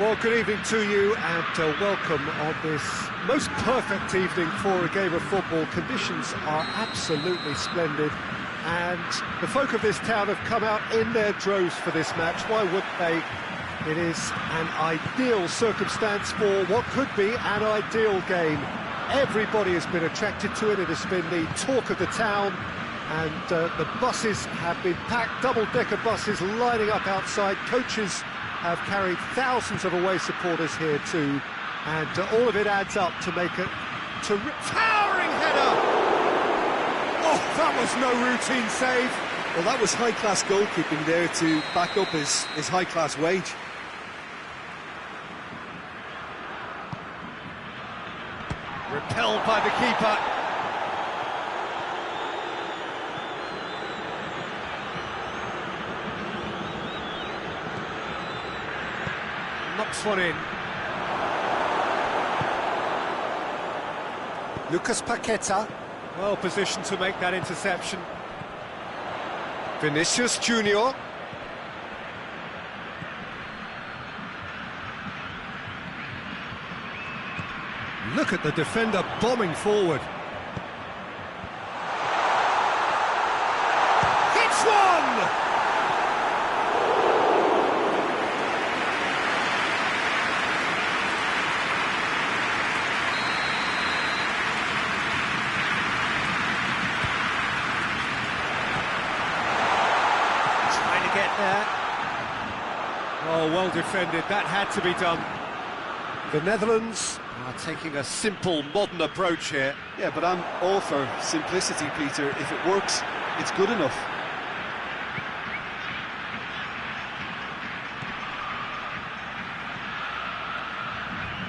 Well, good evening to you and welcome on this most perfect evening for a game of football. Conditions are absolutely splendid and the folk of this town have come out in their droves for this match. Why wouldn't they? It is an ideal circumstance for what could be an ideal game. Everybody has been attracted to it. It has been the talk of the town, and the buses have been packed, double-decker buses lining up outside. Coaches have carried thousands of away supporters here too, and all of it adds up to make a towering header! Oh, that was no routine save. Well, that was high-class goalkeeping there to back up his high-class wage. Repelled by the keeper. Knocks one in. Lucas Paqueta, well positioned to make that interception. Vinicius Junior. Look at the defender bombing forward. Hits one! Trying to get there. Oh, well defended. That had to be done. The Netherlands are taking a simple, modern approach here. Yeah, but I'm all for simplicity, Peter. If it works, it's good enough.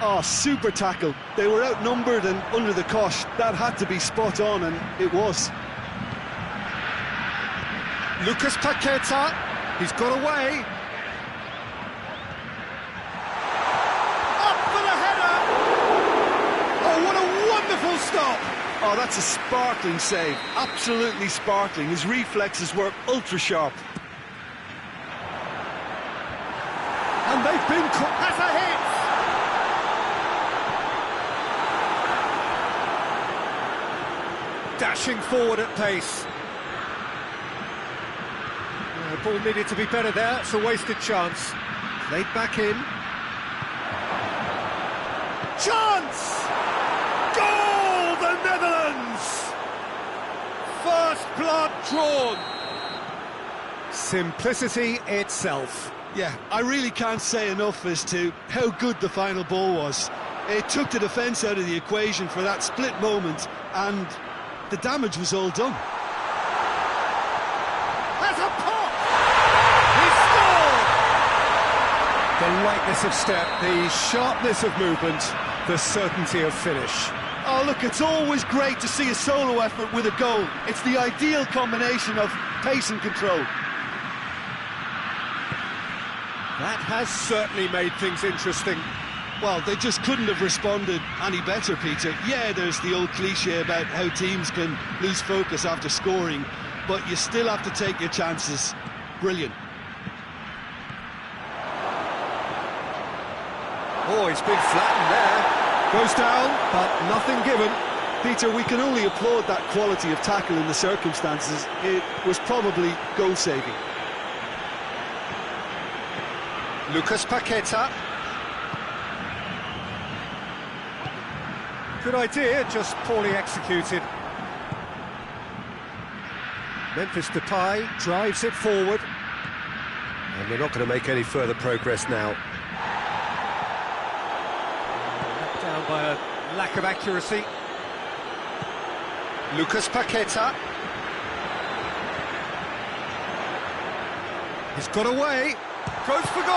Oh, super tackle. They were outnumbered and under the cosh. That had to be spot on, and it was. Lucas Paqueta, he's got away. Wonderful stop! Oh, that's a sparkling save. Absolutely sparkling. His reflexes were ultra-sharp. And they've been caught. That's a hit! Dashing forward at pace. The ball needed to be better there. It's a wasted chance. Played back in. Chance! Goal, the Netherlands! First blood drawn. Simplicity itself. Yeah, I really can't say enough as to how good the final ball was. It took the defence out of the equation for that split moment, and the damage was all done. That's a pop! He scored! The lightness of step, the sharpness of movement, the certainty of finish. Oh, look, it's always great to see a solo effort with a goal. It's the ideal combination of pace and control. That has certainly made things interesting. Well, they just couldn't have responded any better, Peter. Yeah, there's the old cliché about how teams can lose focus after scoring, but you still have to take your chances. Brilliant. Oh, he's been flattened there. Goes down, but nothing given. Peter, we can only applaud that quality of tackle in the circumstances. It was probably goal-saving. Lucas Paqueta. Good idea, just poorly executed. Memphis Depay drives it forward. And they're not going to make any further progress now. Down by a lack of accuracy. Lucas Paqueta. He's got away. Goes for goal!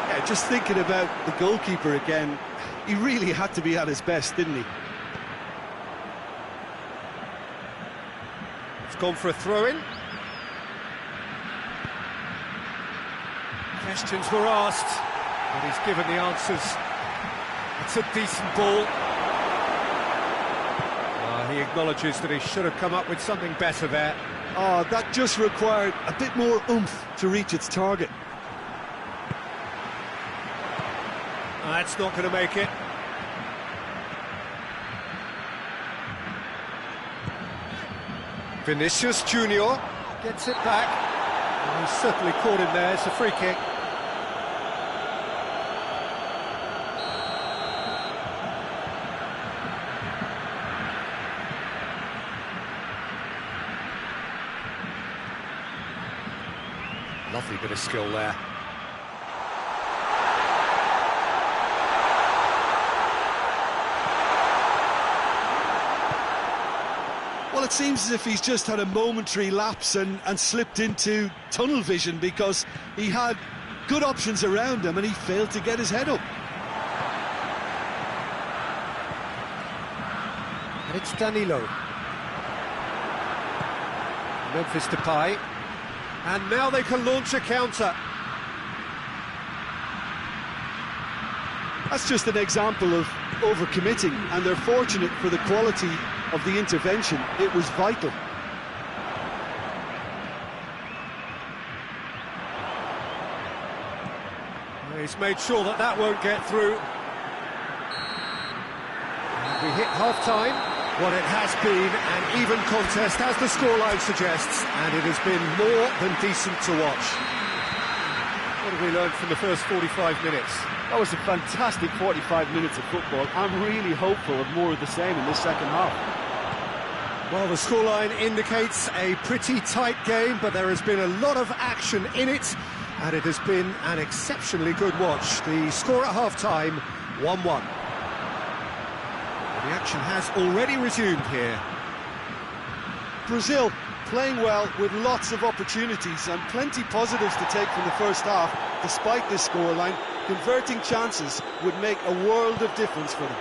Yeah, just thinking about the goalkeeper again, he really had to be at his best, didn't he? It's gone for a throw-in. Questions were asked, but he's given the answers. It's a decent ball. He acknowledges that he should have come up with something better there. Oh, that just required a bit more oomph to reach its target. That's not going to make it. Vinicius Junior gets it back. Oh, he's certainly caught him there. It's a free kick. Lovely bit of skill there. Well, it seems as if he's just had a momentary lapse and slipped into tunnel vision, because he had good options around him and he failed to get his head up. And it's Danilo. Memphis Depay. And now they can launch a counter. That's just an example of overcommitting, and they're fortunate for the quality of the intervention. It was vital. He's made sure that that won't get through. And we hit half-time. What it has been an even contest, as the scoreline suggests, and it has been more than decent to watch. What have we learned from the first 45 minutes? That was a fantastic 45 minutes of football. I'm really hopeful of more of the same in this second half. Well, the scoreline indicates a pretty tight game, but there has been a lot of action in it, and it has been an exceptionally good watch. The score at half-time, 1-1. The action has already resumed here. Brazil playing well with lots of opportunities and plenty positives to take from the first half. Despite this scoreline, converting chances would make a world of difference for them.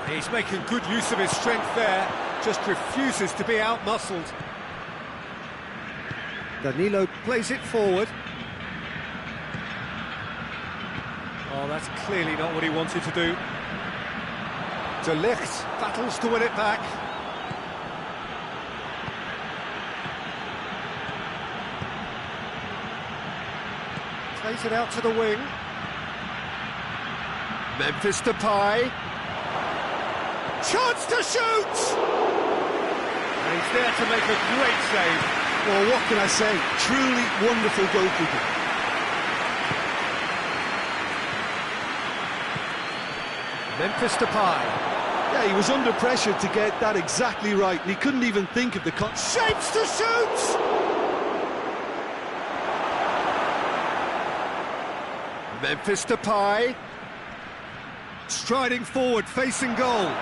He's making good use of his strength there, just refuses to be out-muscled. Danilo plays it forward. Oh, that's clearly not what he wanted to do. De Ligt battles to win it back. Plays it out to the wing. Memphis Depay. Chance to shoot! And he's there to make a great save. Well, what can I say? Truly wonderful goalkeeping. Memphis Depay. Yeah, he was under pressure to get that exactly right, and he couldn't even think of the shapes to shoot! Memphis Depay. Striding forward, facing goal.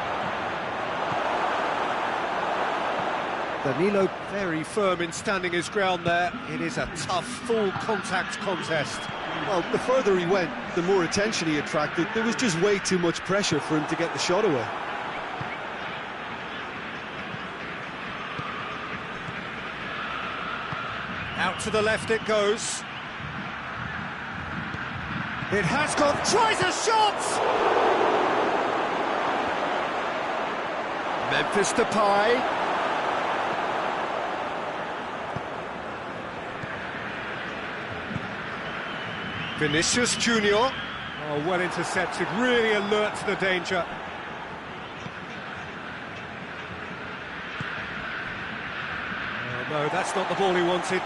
Danilo very firm in standing his ground there. It is a tough, full contact contest. Well, the further he went, the more attention he attracted. There was just way too much pressure for him to get the shot away. Out to the left it goes. It has gone, tries a shot! Memphis Depay. Vinicius Junior. Oh, well intercepted, really alert to the danger. Oh, no, that's not the ball he wanted.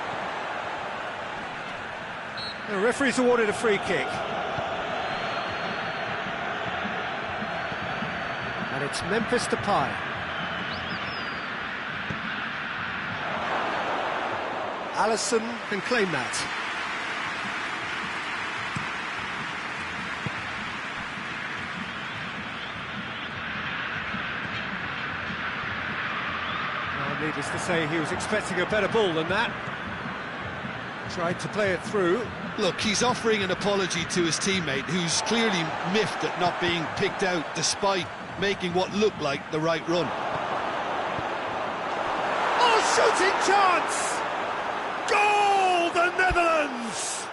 The referee's awarded a free kick. And it's Memphis Depay. Alisson can claim that. Needless to say, he was expecting a better ball than that. Tried to play it through. Look, he's offering an apology to his teammate, who's clearly miffed at not being picked out despite making what looked like the right run. Oh, shooting chance! Goal, the Netherlands!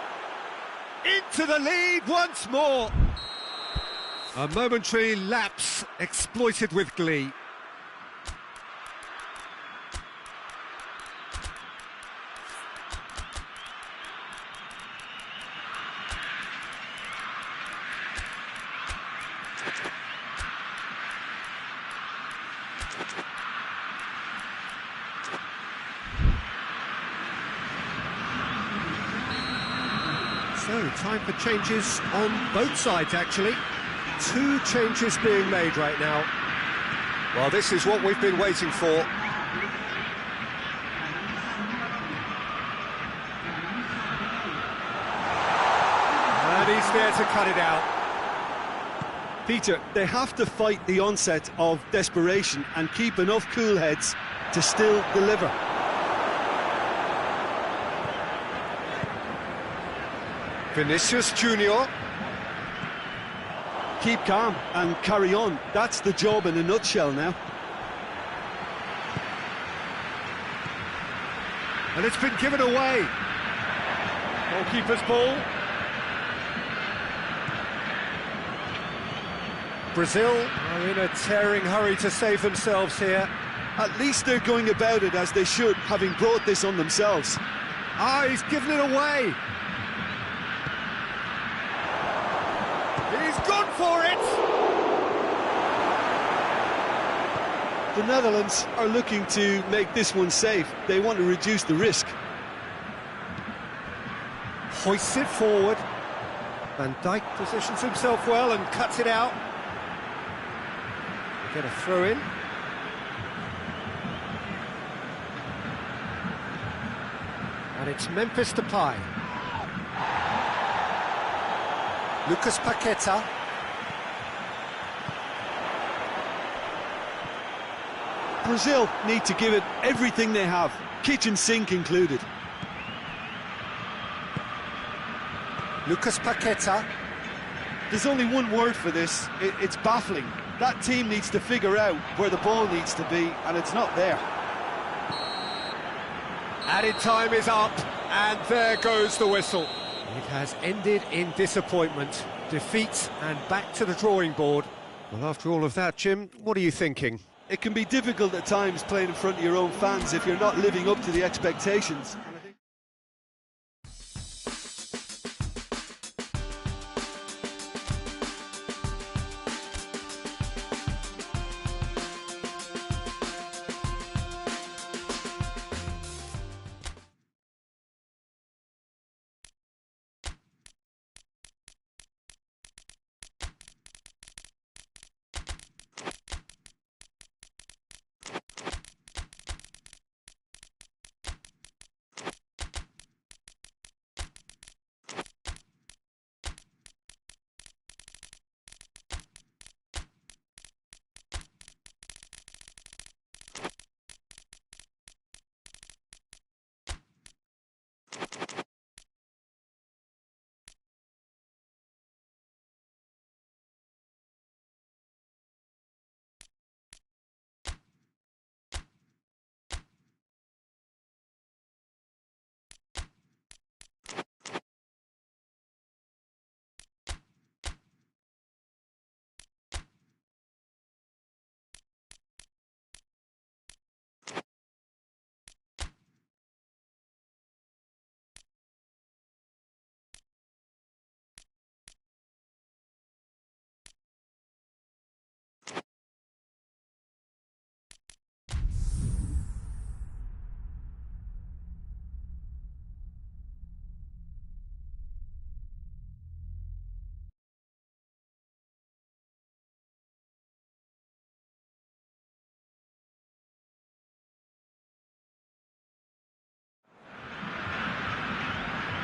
Into the lead once more. A momentary lapse exploited with glee. So, time for changes on both sides, actually. 2 changes being made right now. Well, this is what we've been waiting for. And he's there to cut it out. Peter, they have to fight the onset of desperation and keep enough cool heads to still deliver. Vinicius Junior. Keep calm and carry on. That's the job in a nutshell now. And it's been given away. Goalkeeper's ball. Brazil are in a tearing hurry to save themselves here. At least they're going about it as they should, having brought this on themselves. Ah, he's given it away. He's gone for it! The Netherlands are looking to make this one safe. They want to reduce the risk. Hoists it forward. Van Dijk positions himself well and cuts it out. Get a throw in. And it's Memphis Depay. Lucas Paqueta. Brazil need to give it everything they have, kitchen sink included. Lucas Paqueta. There's only one word for this, it's baffling. That team needs to figure out where the ball needs to be, and it's not there. Added time is up, and there goes the whistle. It has ended in disappointment, defeat, and back to the drawing board. Well, after all of that, Jim, what are you thinking? It can be difficult at times playing in front of your own fans if you're not living up to the expectations.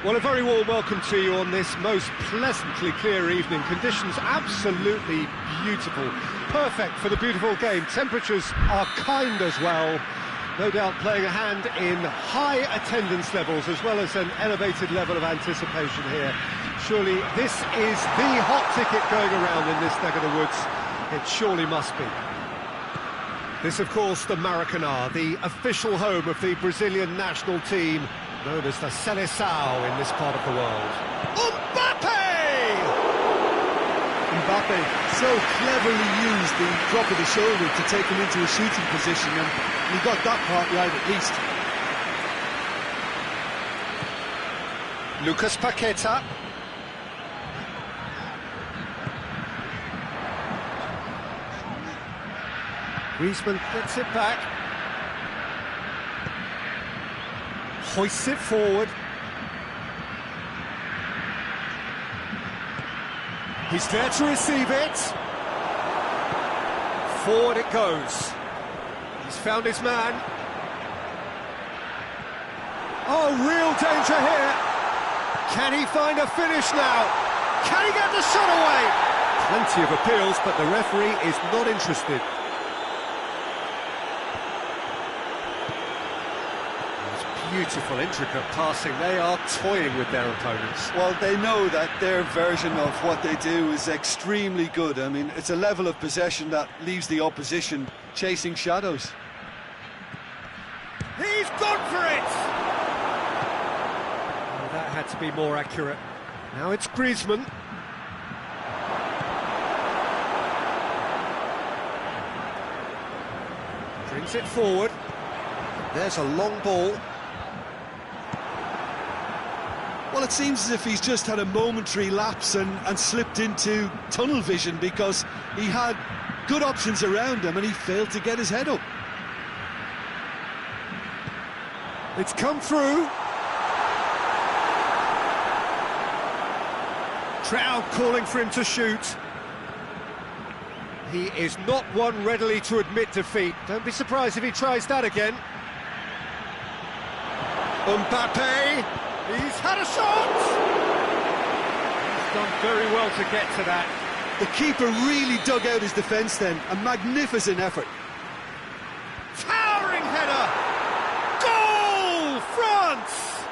Well, a very warm welcome to you on this most pleasantly clear evening. Conditions absolutely beautiful. Perfect for the beautiful game. Temperatures are kind as well. No doubt playing a hand in high attendance levels as well as an elevated level of anticipation here. Surely this is the hot ticket going around in this neck of the woods. It surely must be. This, of course, the Maracanã, the official home of the Brazilian national team, known as the Seleção in this part of the world. Mbappe so cleverly used the drop of the shoulder to take him into a shooting position, and he got that part right at least. Lucas Paqueta. Griezmann gets it back. Hoists it forward. He's there to receive it. Forward it goes. He's found his man. Oh, real danger here. Can he find a finish now? Can he get the shot away? Plenty of appeals, but the referee is not interested. Beautiful, intricate passing. They are toying with their opponents. Well, they know that their version of what they do is extremely good. I mean, it's a level of possession that leaves the opposition chasing shadows. He's gone for it! Oh, that had to be more accurate. Now it's Griezmann. Brings it forward. There's a long ball. Well, it seems as if he's just had a momentary lapse and slipped into tunnel vision, because he had good options around him and he failed to get his head up. It's come through. Crowd calling for him to shoot. He is not one readily to admit defeat. Don't be surprised if he tries that again. Mbappe. He's had a shot! He's done very well to get to that. The keeper really dug out his defence then. A magnificent effort. Towering header! Goal! France!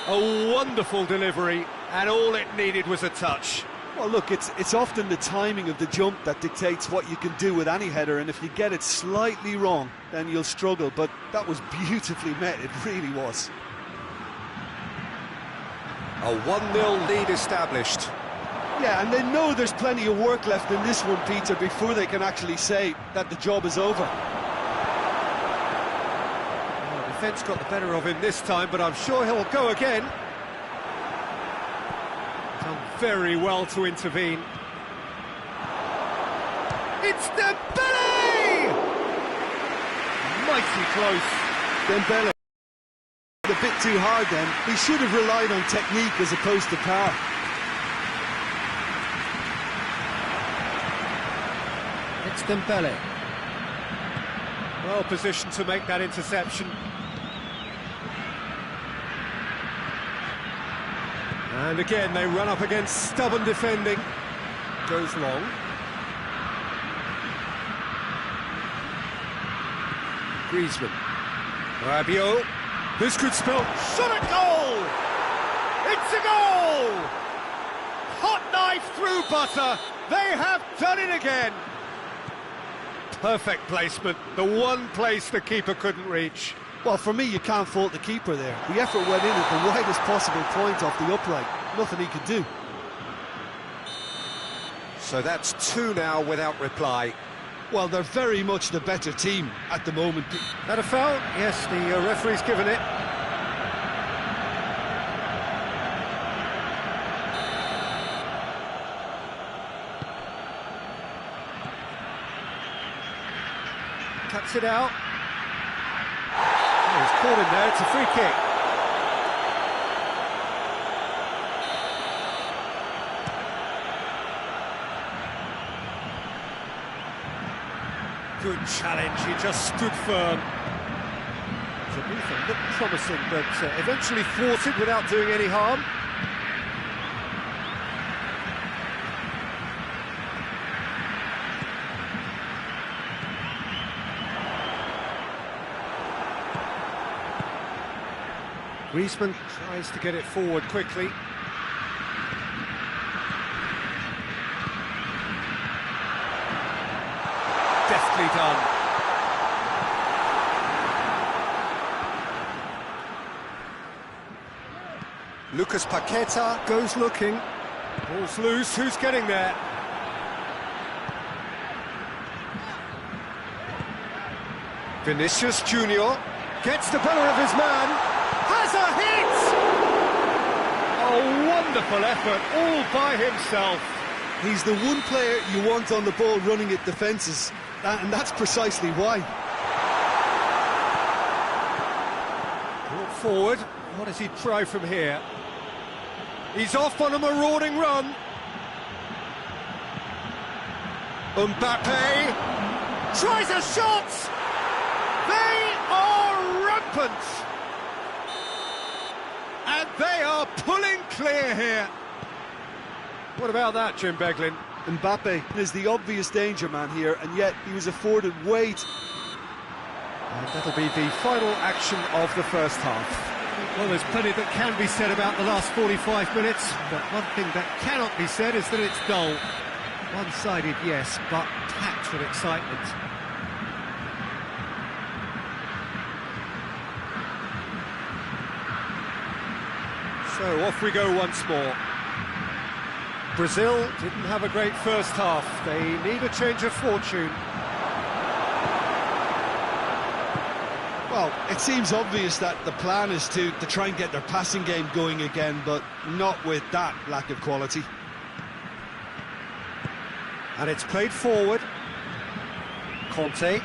A wonderful delivery, and all it needed was a touch. Well, look, it's often the timing of the jump that dictates what you can do with any header, and if you get it slightly wrong, then you'll struggle. But that was beautifully met, it really was. A 1-0 lead established. Yeah, and they know there's plenty of work left in this one, Peter, before they can actually say that the job is over. Well, the defence got the better of him this time, but I'm sure he'll go again. Done very well to intervene. It's Dembele! Mighty close. Dembele. A bit too hard then. He should have relied on technique as opposed to power. It's Dembele. Well positioned to make that interception. And again they run up against stubborn defending. Goes long. Griezmann. Rabiot. This could spell shot at goal! It's a goal! Hot knife through butter. They have done it again. Perfect placement. The one place the keeper couldn't reach. Well, for me, you can't fault the keeper there. The effort went in at the widest possible point off the upright. Nothing he could do. So that's 2 now without reply. Well, they're very much the better team at the moment. That a foul? Yes, the referee's given it. Cuts it out. Oh, he's caught him there, it's a free kick. Good challenge, he just stood firm. Zabitha looked promising, but eventually thwarted without doing any harm. Griezmann tries to get it forward quickly. Deftly done. Lucas Paqueta goes looking. Ball's loose, who's getting there? Vinicius Junior gets the better of his man. Has a hit! A wonderful effort, all by himself. He's the one player you want on the ball running at defences, and that's precisely why. Brought forward, what does he try from here? He's off on a marauding run. Mbappe tries a shot! They are rampant! And they are pulling clear here. What about that, Jim Beglin? Mbappe is the obvious danger man here, and yet he was afforded weight. And that'll be the final action of the first half. Well, there's plenty that can be said about the last 45 minutes, but one thing that cannot be said is that it's dull. One-sided, yes, but packed with excitement. So off we go once more. Brazil didn't have a great first half. They need a change of fortune. Well, it seems obvious that the plan is to try and get their passing game going again, but not with that lack of quality. And it's played forward. Conte.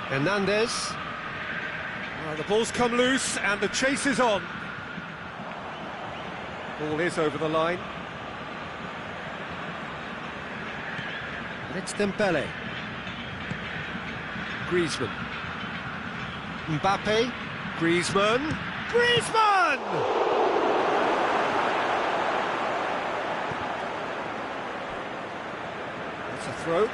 Hernandez. Well, the ball's come loose and the chase is on. Ball is over the line. And it's Dembele. Griezmann. Mbappe. Griezmann. Griezmann! That's a throw.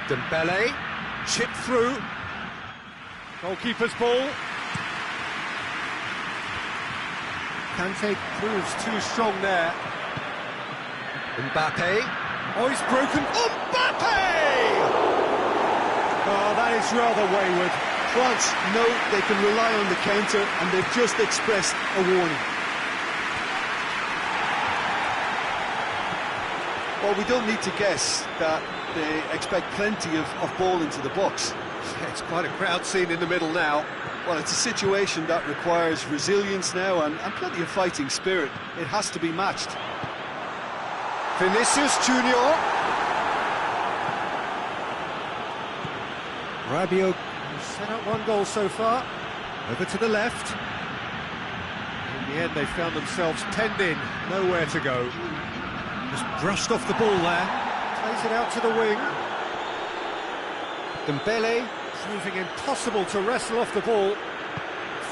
Dembele, chip through. Goalkeeper's ball. Kante proves too strong there. Mbappe. Oh, he's broken. Mbappe! Oh, that is rather wayward. France know they can rely on the counter, and they've just expressed a warning. Well, we don't need to guess that they expect plenty of ball into the box. Yeah, it's quite a crowd scene in the middle now. Well, it's a situation that requires resilience now and plenty of fighting spirit. It has to be matched. Vinicius Junior. Rabiot has set up one goal so far. Over to the left. In the end, they found themselves penned in, nowhere to go. Just brushed off the ball there. Plays it out to the wing. Dembele, proving impossible to wrestle off the ball.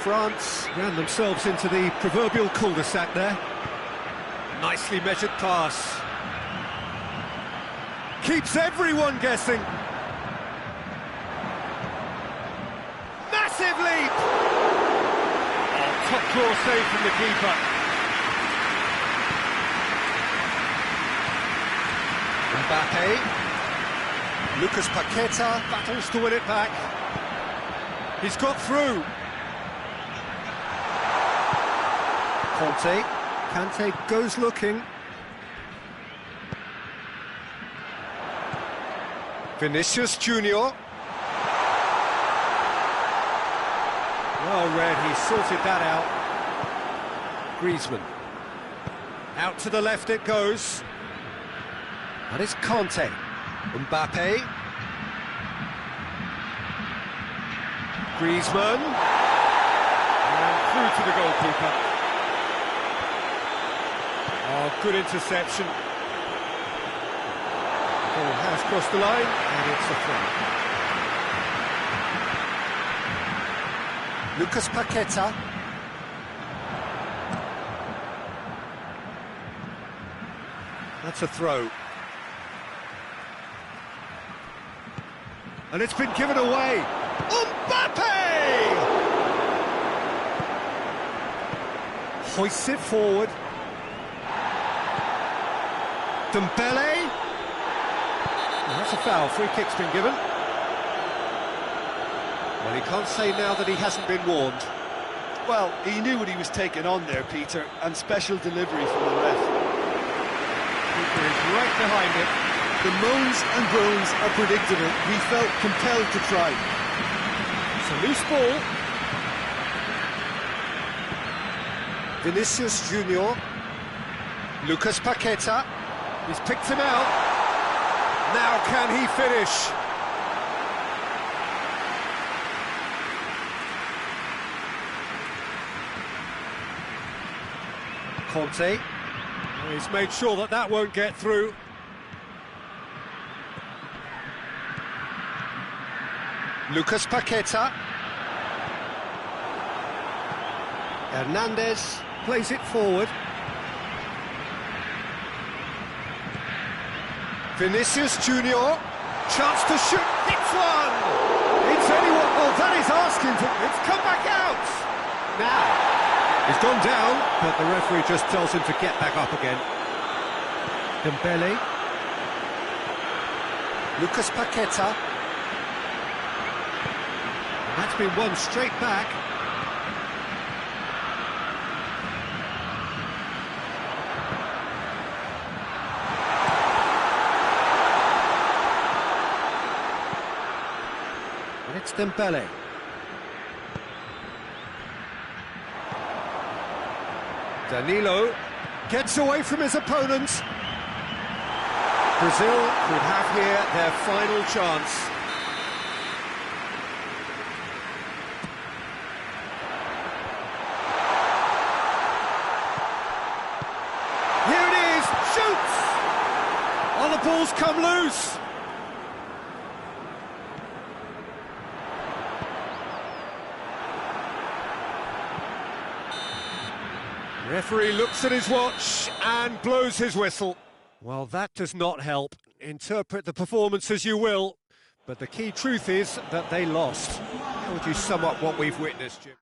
France ran themselves into the proverbial cul-de-sac there. Nicely measured pass. Keeps everyone guessing. Massive leap! Oh, top claw save from the keeper. Mbappe. Lucas Paqueta battles to win it back. He's got through. Conte. Kante goes looking. Vinicius Junior. Well read, he sorted that out. Griezmann. Out to the left it goes. That is Conte. Mbappe. Griezmann. And through to the goalkeeper. Oh, good interception. Ball has crossed the line, and it's a throw. Lucas Paqueta. That's a throw. And it's been given away. Mbappe! Hoists it forward. Dembele. Well, that's a foul. Free kick's been given. Well, he can't say now that he hasn't been warned. Well, he knew what he was taking on there, Peter, and special delivery from the ref. Keeper is right behind it. The moans and groans are predictable. He felt compelled to try. It's a loose ball. Vinicius Junior. Lucas Paqueta. He's picked him out. Now can he finish? Conte. He's made sure that that won't get through. Lucas Paqueta. Hernandez plays it forward. Vinicius Junior, chance to shoot, hits one! It's anyone, well that is asking to, it's come back out! Now, he's gone down, but the referee just tells him to get back up again. Dembele. Lucas Paqueta. And that's been won straight back. And it's Dembele. Danilo gets away from his opponents. Brazil could have here their final chance. Here it is, shoots! Oh, the ball's come loose. Referee looks at his watch and blows his whistle. Well, that does not help. Interpret the performance as you will, but the key truth is that they lost. How would you sum up what we've witnessed, Jim?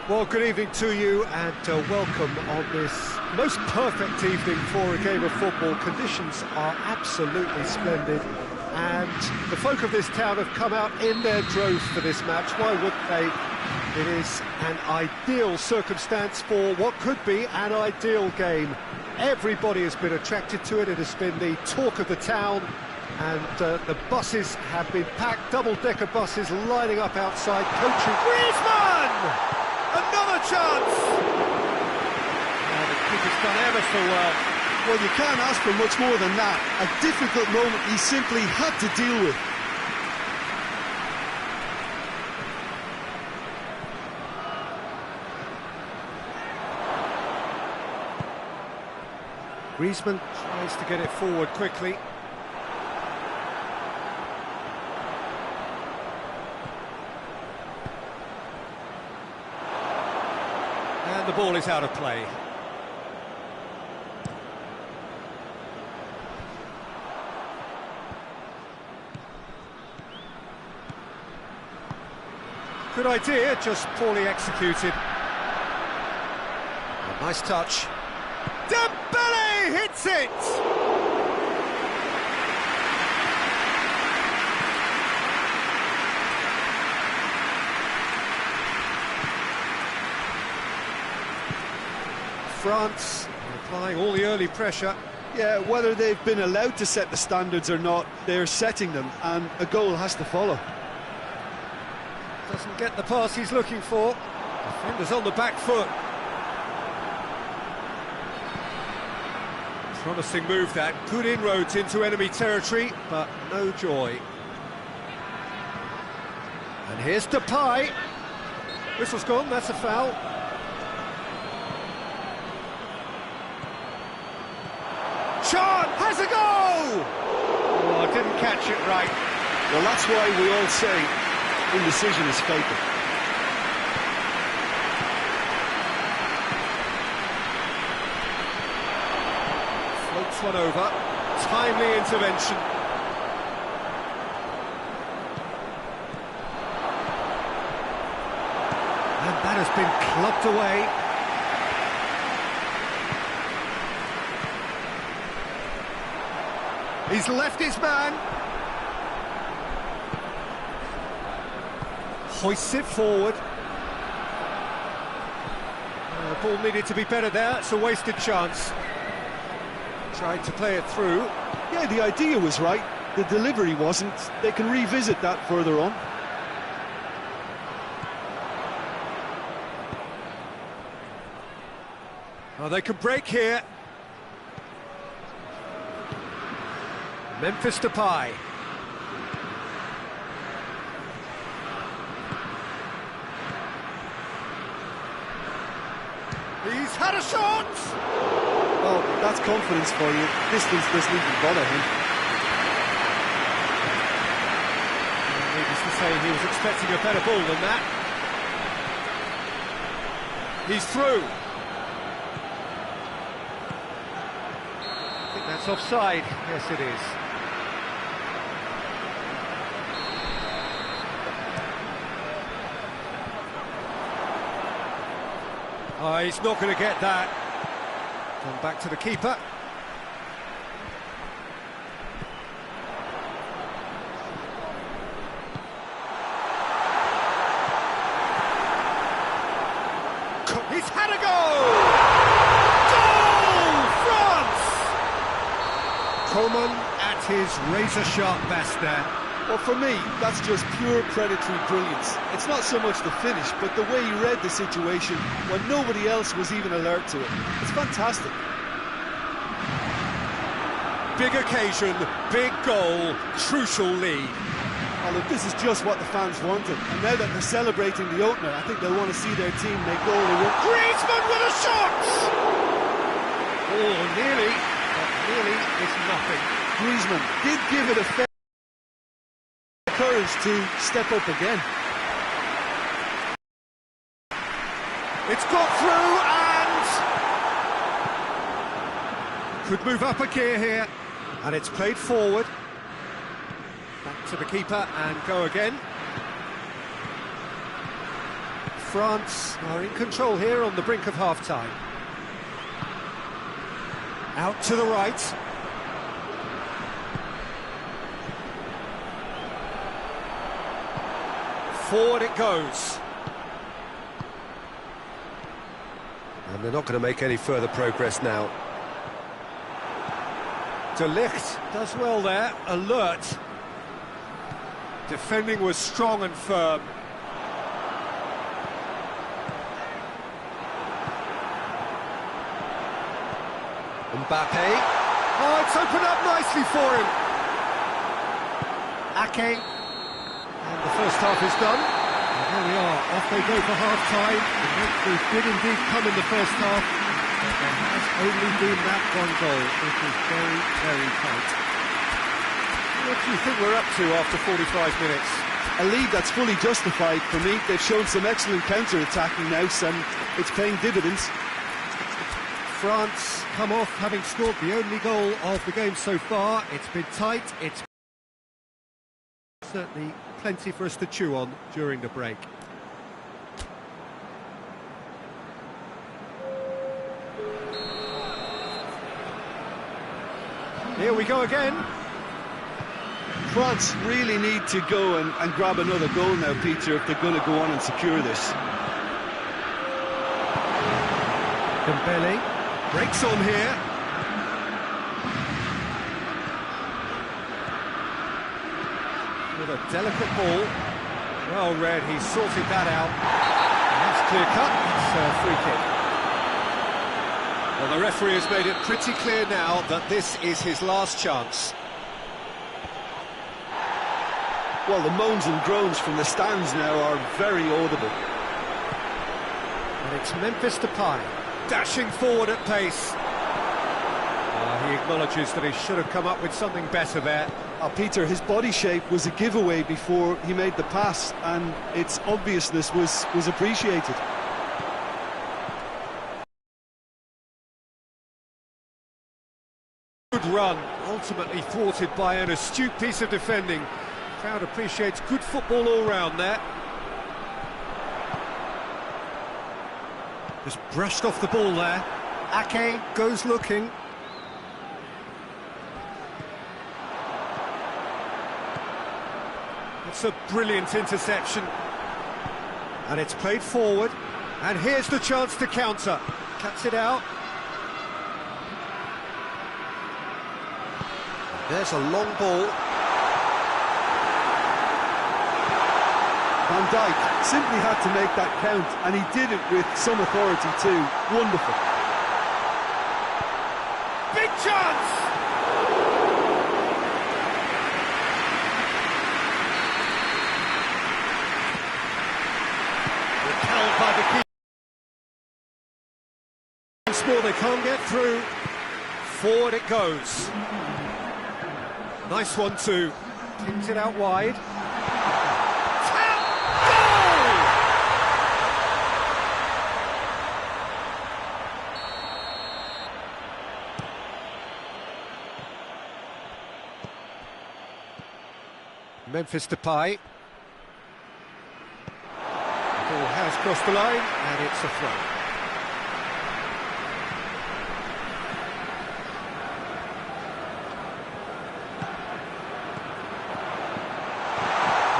Well, good evening to you and welcome on this most perfect evening for a game of football. Conditions are absolutely splendid and the folk of this town have come out in their droves for this match. Why wouldn't they? It is an ideal circumstance for what could be an ideal game. Everybody has been attracted to it. It has been the talk of the town and the buses have been packed, double-decker buses lining up outside. Coaching Griezmann! Another chance! The keeper's done ever so well. Well, you can't ask for much more than that. A difficult moment he simply had to deal with. Griezmann tries to get it forward quickly. And the ball is out of play. Good idea, just poorly executed. A nice touch. Dembele hits it! France applying all the early pressure. Yeah, whether they've been allowed to set the standards or not, they're setting them, and a goal has to follow. Doesn't get the pass he's looking for. Defender's on the back foot. Promising move that. Good inroads into enemy territory, but no joy. And here's Depay. Whistle's gone, that's a foul. Shot! Has a goal! Oh, didn't catch it right. Well, that's why we all say indecision is fatal. Floats one over. Timely intervention. And that has been clubbed away. He's left his man. Hoists it forward. The ball needed to be better there. It's a wasted chance. Tried to play it through. Yeah, the idea was right. The delivery wasn't. They can revisit that further on. Oh, they can break here. Memphis Depay. He's had a shot! Well, that's confidence for you. Distance doesn't even bother him. Needless to say, he was expecting a better ball than that. He's through. I think that's offside. Yes, it is. Oh, he's not going to get that. Come back to the keeper. He's had a goal! Goal! France! Coman at his razor-sharp best there. Well, for me, that's just pure predatory brilliance. It's not so much the finish, but the way he read the situation when nobody else was even alert to it. It's fantastic. Big occasion, big goal, crucial lead. Oh, look, this is just what the fans wanted. And now that they're celebrating the opener, I think they'll want to see their team make goal. Griezmann with a shot! Oh, nearly, but nearly is nothing. Griezmann did give it a fair courage to step up again. It's got through and could move up a gear here, and it's played forward. Back to the keeper and go again. France are in control here on the brink of half-time. Out to the right. Forward it goes. And they're not going to make any further progress now. De Ligt does well there, alert. Defending was strong and firm. Mbappe. Oh, it's opened up nicely for him. Ake. And the first half is done. And there we are, off they go for half-time. The breakthrough did indeed come in the first half, but there has only been that one goal. It was very, very tight. What do you think we're up to after 45 minutes? A lead that's fully justified for me. They've shown some excellent counter-attacking now, and it's paying dividends. France come off having scored the only goal of the game so far. It's been tight, it's certainly plenty for us to chew on during the break. Here we go again. France really need to go and grab another goal now, Peter, if they're going to go on and secure this. Dembele. Breaks on here. With a delicate ball. Well read, he sorted that out. And that's clear cut, it's a free kick. Well, the referee has made it pretty clear now that this is his last chance. Well, the moans and groans from the stands now are very audible. And it's Memphis Depay, dashing forward at pace. He acknowledges that he should have come up with something better there. Peter, his body shape was a giveaway before he made the pass, and its obviousness was appreciated. Good run, ultimately thwarted by an astute piece of defending. Crowd appreciates good football all round there. Just brushed off the ball there. Ake goes looking. It's a brilliant interception. And it's played forward. And here's the chance to counter. Cuts it out. There's a long ball. Van Dijk simply had to make that count, and he did it with some authority too. Wonderful. Big chance! Repelled by the keeper. Once more, they can't get through. Forward it goes. Nice one too. Pins it out wide. Memphis Depay. The ball has crossed the line, and it's a throw.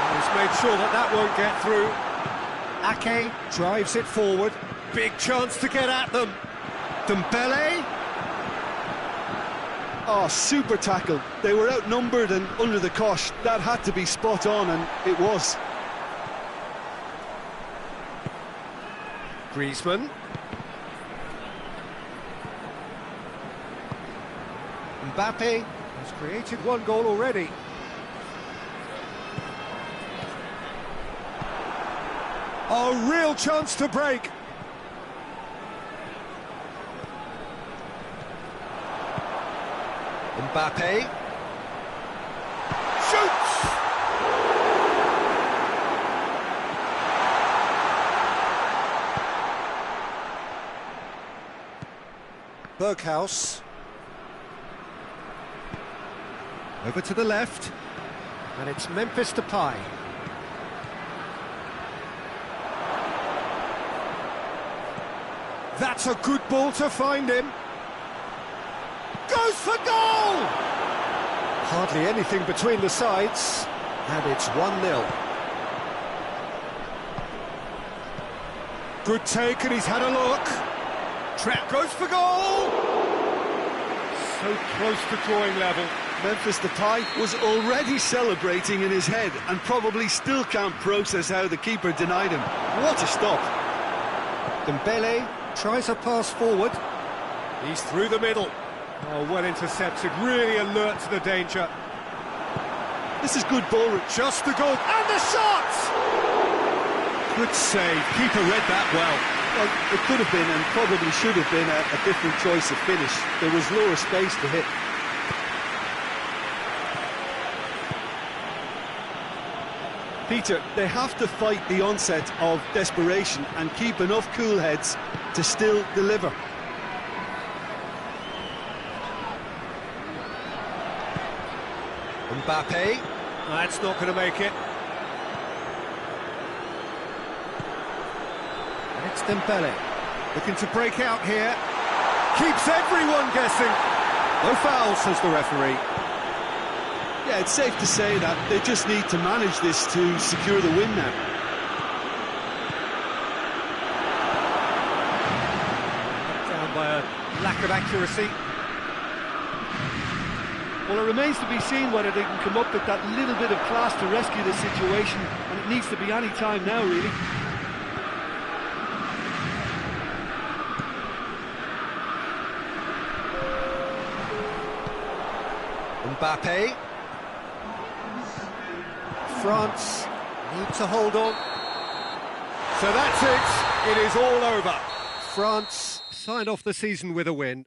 And he's made sure that that won't get through. Ake drives it forward. Big chance to get at them. Dembele. Oh, super tackle. They were outnumbered and under the cosh. That had to be spot on, and it was. Griezmann. Mbappe has created one goal already. A real chance to break. Mbappe shoots! Berghaus over to the left, and it's Memphis Depay. That's a good ball to find him. Goes for goal! Hardly anything between the sides, and it's 1-0. Good take, and he's had a look. Trap goes for goal! So close to drawing level. Memphis Depay was already celebrating in his head and probably still can't process how the keeper denied him. What a stop! Dembele tries a pass forward. He's through the middle. Oh, well intercepted, really alert to the danger. This is good ball. Just the goal, and the shot! Good save, keeper read that well. Well, it could have been and probably should have been a different choice of finish. There was lower space to hit. Peter, they have to fight the onset of desperation and keep enough cool heads to still deliver. Mbappe, that's not going to make it. And it's Dembele, looking to break out here. Keeps everyone guessing. No foul, says the referee. Yeah, it's safe to say that they just need to manage this to secure the win now. Down by a lack of of accuracy. Well, it remains to be seen whether they can come up with that little bit of class to rescue the situation, and it needs to be any time now, really. Mbappe. France need to hold on. So that's it. It is all over. France signed off the season with a win.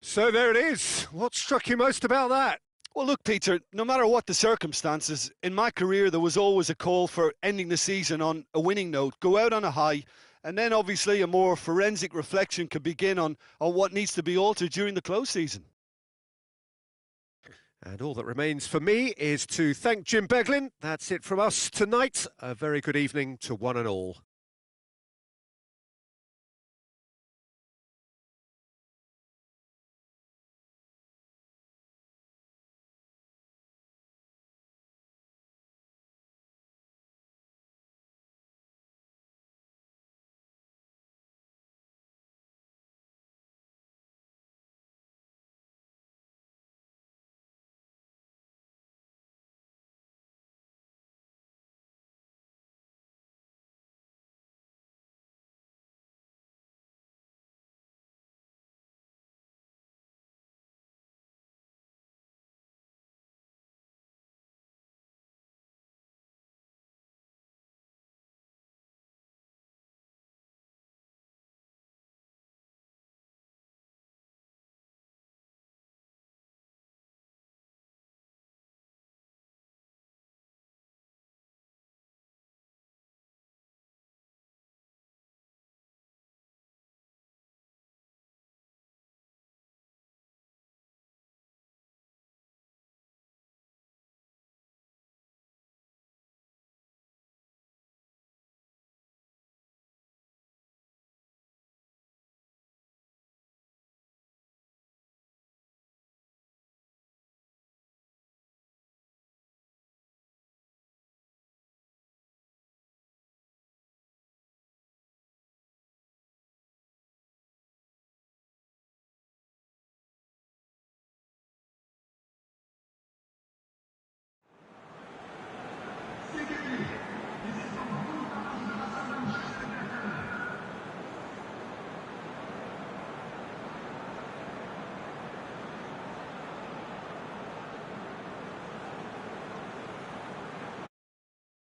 So there it is. What struck you most about that? Well, look, Peter, no matter what the circumstances, in my career there was always a call for ending the season on a winning note, go out on a high, and then obviously a more forensic reflection could begin on what needs to be altered during the close season. And all that remains for me is to thank Jim Beglin. That's it from us tonight. A very good evening to one and all.